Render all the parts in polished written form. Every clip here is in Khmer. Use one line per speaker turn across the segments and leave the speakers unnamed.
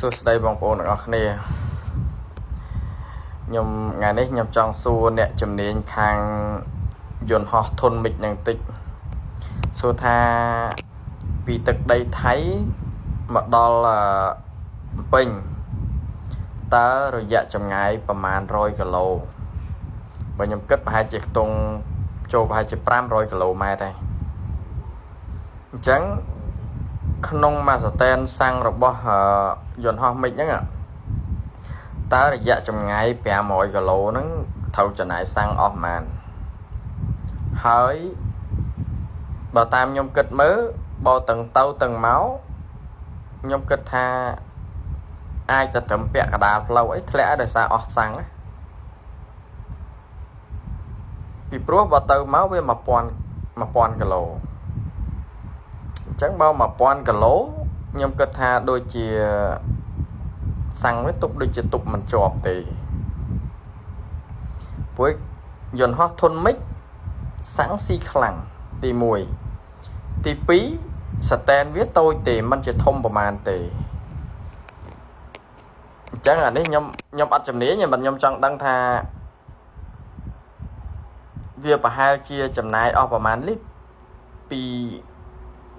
សួស្តីបងប្អូនទាំងអស់គ្នាខ្ញុំថ្ងៃនេះខ្ញុំចង់សួរអ្នកជំនាញខាងយន្តហោះធុនមិចនឹងតិចសួរថាពីទឹកដីថៃមកដល់ពេញតើរយៈចម្ងាយប្រមាណ100គីឡូបើខ្ញុំគិតប្រហែលជាខ្ទង់ចូលប្រហែលជា500គីឡូម៉ែត្រដែរអញ្ចឹងក្នុងមួយស្តែនសាំងរបស់យន្តហោះមិចហ្នឹងតើរយៈចម្ងាយ500គីឡូហ្នឹងត្រូវចំណាយសាំងអស់ប៉ុន្មានហើយបើតាមខ្ញុំគិតមើលបើទាំងទៅទាំងមកខ្ញុំគិតថាអាចទៅត្រឹមពាក់កណ្ដាលផ្លូវអីធ្លាក់ឲ្យដោយសារអស់សាំងពីព្រោះបើទៅមកវា1000គីឡូអញ្ចឹងបើ1000គីឡូខ្ញុំគិតថាដូចជាសាំងវាទុកដូចជាទុកមិនជាប់ទេព្រោះយន្តហោះធុនមិចសាំងស៊ីខ្លាំងទី1ទី2ស្តែនវាតូចទេមិនជាធំប្រមាណទេអញ្ចឹងអានេះខ្ញុំអត់ជំនាញខ្ញុំចង់ដឹងថាវាប្រហែលជាចំណាយអស់ប្រមាណលីត្រ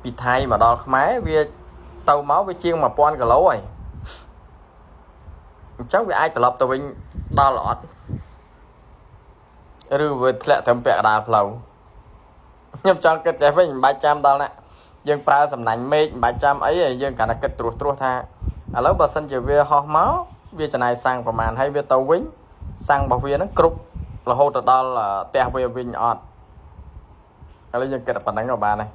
ពីថៃមកដល់ខ្មែរវាទៅមកវាជាង1000គីឡូហើយអញ្ចឹងវាអាចត្រឡប់ទៅវិញដល់អត់ឬវាធ្លាក់ត្រឹមពាក់កណ្ដាលផ្លូវខ្ញុំចង់គិតចេះវិញមិនបាច់ចាំដល់ណាយើងប្រើសំណាញ់មេឃមិនបាច់ចាំអីទេយើងគ្រាន់តែគិតត្រួសថាឥឡូវបើសិនជាវាហោះមកវាចំណាយសាំងប្រមាណហើយវាទៅវិញសាំងរបស់វាហ្នឹងគ្រប់រហូតទៅដល់ផ្ទះវាវិញអត់ឥឡូវយើងគិតតែប៉ុណ្្នឹងក៏បានដែរ